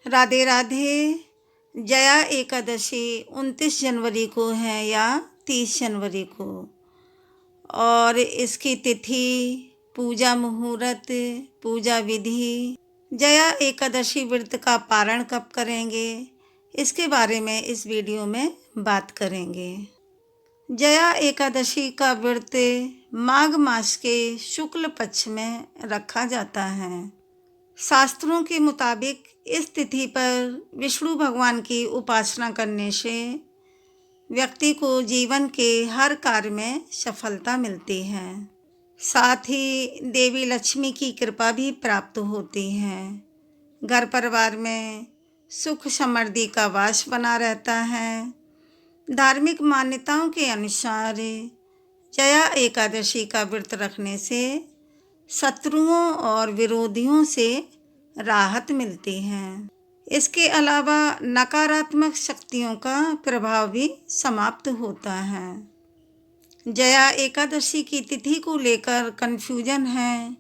राधे राधे। जया एकादशी 29 जनवरी को है या 30 जनवरी को, और इसकी तिथि, पूजा मुहूर्त, पूजा विधि, जया एकादशी व्रत का पारण कब करेंगे, इसके बारे में इस वीडियो में बात करेंगे। जया एकादशी का व्रत माघ मास के शुक्ल पक्ष में रखा जाता है। शास्त्रों के मुताबिक इस तिथि पर विष्णु भगवान की उपासना करने से व्यक्ति को जीवन के हर कार्य में सफलता मिलती है। साथ ही देवी लक्ष्मी की कृपा भी प्राप्त होती है। घर परिवार में सुख समृद्धि का वास बना रहता है। धार्मिक मान्यताओं के अनुसार जया एकादशी का व्रत रखने से शत्रुओं और विरोधियों से राहत मिलती है। इसके अलावा नकारात्मक शक्तियों का प्रभाव भी समाप्त होता है। जया एकादशी की तिथि को लेकर कन्फ्यूजन है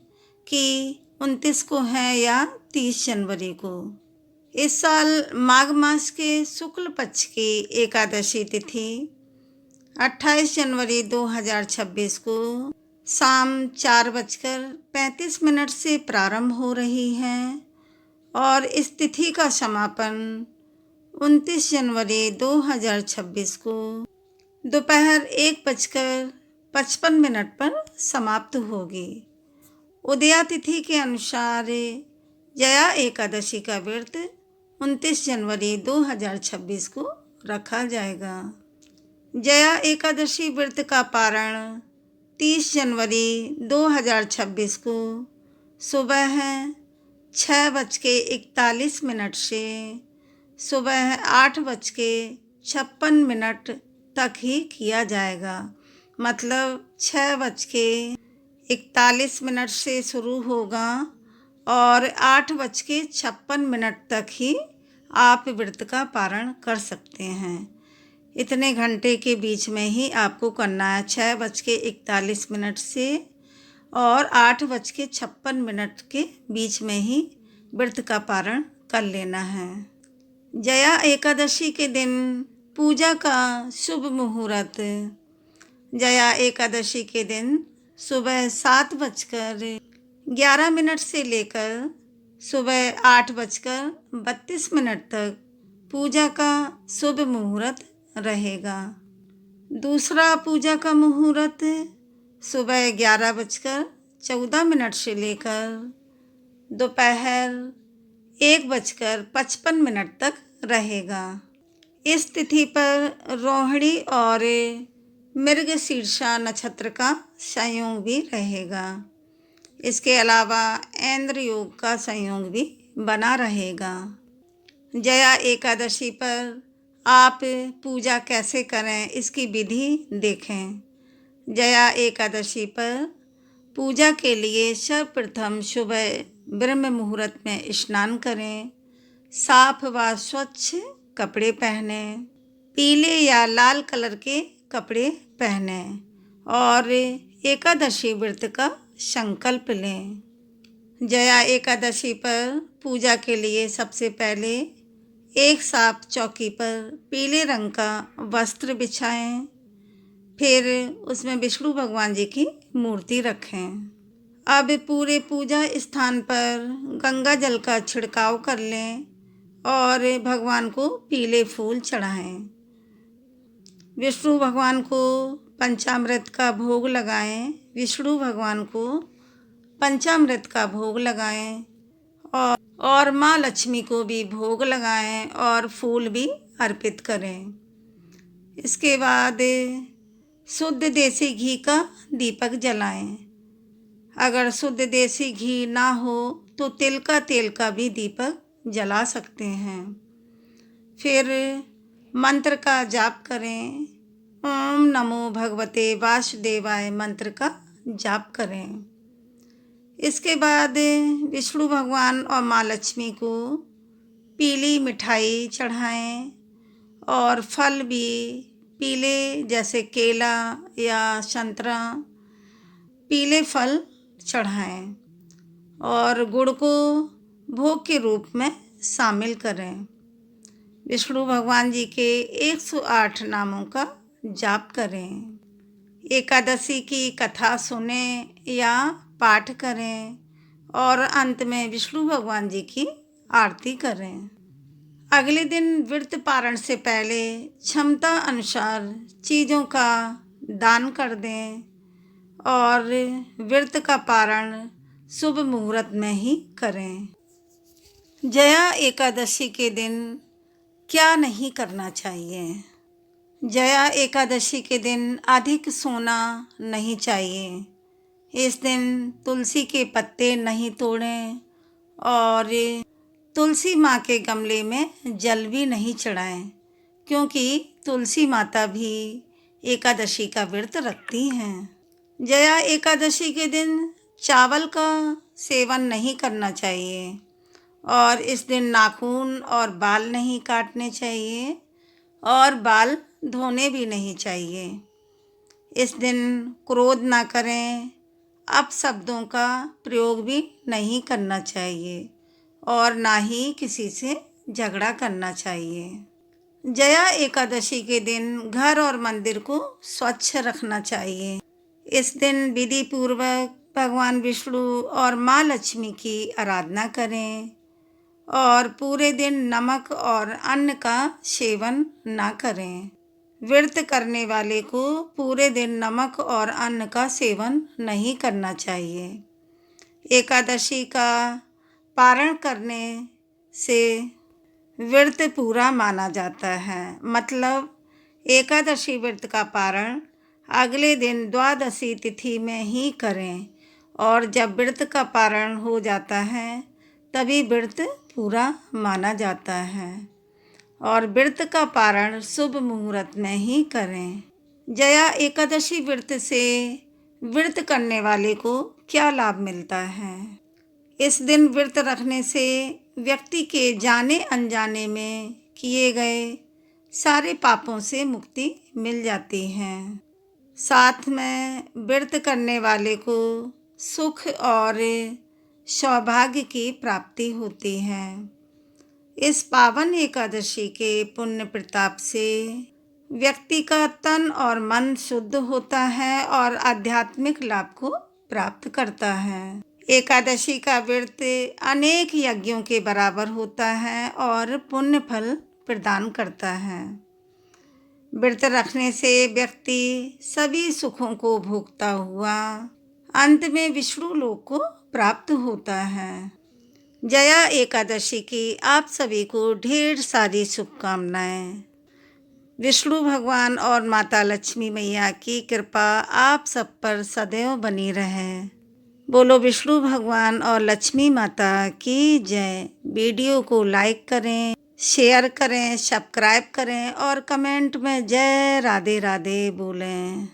कि 29 को है या 30 जनवरी को। इस साल माघ मास के शुक्ल पक्ष की एकादशी तिथि 28 जनवरी 2026 को शाम 4:35 से प्रारंभ हो रही है और इस तिथि का समापन 29 जनवरी 2026 को दोपहर 1:55 पर समाप्त होगी। उदया तिथि के अनुसार जया एकादशी का व्रत 29 जनवरी 2026 को रखा जाएगा। जया एकादशी व्रत का पारण 30 जनवरी 2026 को सुबह 6:41 से सुबह 8:56 तक ही किया जाएगा। मतलब 6:41 से शुरू होगा और 8:56 तक ही आप व्रत का पारण कर सकते हैं। इतने घंटे के बीच में ही आपको करना है। 6:41 से और 8:56 के बीच में ही व्रत का पारण कर लेना है। जया एकादशी के दिन पूजा का शुभ मुहूर्त। जया एकादशी के दिन सुबह 7:11 से लेकर सुबह 8:32 तक पूजा का शुभ मुहूर्त रहेगा। दूसरा पूजा का मुहूर्त सुबह 11:14 से लेकर दोपहर 1:55 तक रहेगा। इस तिथि पर रोहिणी और मृगशीर्षा नक्षत्र का संयोग भी रहेगा। इसके अलावा ऐन्द्र योग का संयोग भी बना रहेगा। जया एकादशी पर आप पूजा कैसे करें, इसकी विधि देखें। जया एकादशी पर पूजा के लिए सर्वप्रथम सुबह ब्रह्म मुहूर्त में स्नान करें। साफ व स्वच्छ कपड़े पहने, पीले या लाल कलर के कपड़े पहने और एकादशी व्रत का संकल्प लें। जया एकादशी पर पूजा के लिए सबसे पहले एक साफ चौकी पर पीले रंग का वस्त्र बिछाएं। फिर उसमें विष्णु भगवान जी की मूर्ति रखें। अब पूरे पूजा स्थान पर गंगा जल का छिड़काव कर लें और भगवान को पीले फूल चढ़ाएं। विष्णु भगवान को पंचामृत का भोग लगाएं। विष्णु भगवान को पंचामृत का भोग लगाएं और माँ लक्ष्मी को भी भोग लगाएं और फूल भी अर्पित करें। इसके बाद शुद्ध देसी घी का दीपक जलाएं। अगर शुद्ध देसी घी ना हो तो तिल का तेल का भी दीपक जला सकते हैं। फिर मंत्र का जाप करें। ओम नमो भगवते वासुदेवाय मंत्र का जाप करें। इसके बाद विष्णु भगवान और माँ लक्ष्मी को पीली मिठाई चढ़ाएं और फल भी पीले, जैसे केला या संतरा, पीले फल चढ़ाएं और गुड़ को भोग के रूप में शामिल करें। विष्णु भगवान जी के 108 नामों का जाप करें। एकादशी की कथा सुने या पाठ करें और अंत में विष्णु भगवान जी की आरती करें। अगले दिन व्रत पारण से पहले क्षमता अनुसार चीज़ों का दान कर दें और व्रत का पारण शुभ मुहूर्त में ही करें। जया एकादशी के दिन क्या नहीं करना चाहिए? जया एकादशी के दिन अधिक सोना नहीं चाहिए। इस दिन तुलसी के पत्ते नहीं तोड़ें और तुलसी माँ के गमले में जल भी नहीं चढ़ाएं, क्योंकि तुलसी माता भी एकादशी का व्रत रखती हैं। जया एकादशी के दिन चावल का सेवन नहीं करना चाहिए और इस दिन नाखून और बाल नहीं काटने चाहिए और बाल धोने भी नहीं चाहिए। इस दिन क्रोध ना करें, अपशब्दों का प्रयोग भी नहीं करना चाहिए और ना ही किसी से झगड़ा करना चाहिए। जया एकादशी के दिन घर और मंदिर को स्वच्छ रखना चाहिए। इस दिन विधि पूर्वक भगवान विष्णु और माँ लक्ष्मी की आराधना करें और पूरे दिन नमक और अन्न का सेवन ना करें। व्रत करने वाले को पूरे दिन नमक और अन्न का सेवन नहीं करना चाहिए। एकादशी का पारण करने से व्रत पूरा माना जाता है। मतलब एकादशी व्रत का पारण अगले दिन द्वादशी तिथि में ही करें और जब व्रत का पारण हो जाता है तभी व्रत पूरा माना जाता है और व्रत का पारण शुभ मुहूर्त में ही करें। जया एकादशी व्रत से व्रत करने वाले को क्या लाभ मिलता है? इस दिन व्रत रखने से व्यक्ति के जाने अनजाने में किए गए सारे पापों से मुक्ति मिल जाती है। साथ में व्रत करने वाले को सुख और सौभाग्य की प्राप्ति होती है। इस पावन एकादशी के पुण्य प्रताप से व्यक्ति का तन और मन शुद्ध होता है और आध्यात्मिक लाभ को प्राप्त करता है। एकादशी का व्रत अनेक यज्ञों के बराबर होता है और पुण्य फल प्रदान करता है। व्रत रखने से व्यक्ति सभी सुखों को भोगता हुआ अंत में विष्णु लोक को प्राप्त होता है। जया एकादशी की आप सभी को ढेर सारी शुभकामनाएं। विष्णु भगवान और माता लक्ष्मी मैया की कृपा आप सब पर सदैव बनी रहे। बोलो विष्णु भगवान और लक्ष्मी माता की जय। वीडियो को लाइक करें, शेयर करें, सब्सक्राइब करें और कमेंट में जय राधे राधे बोलें।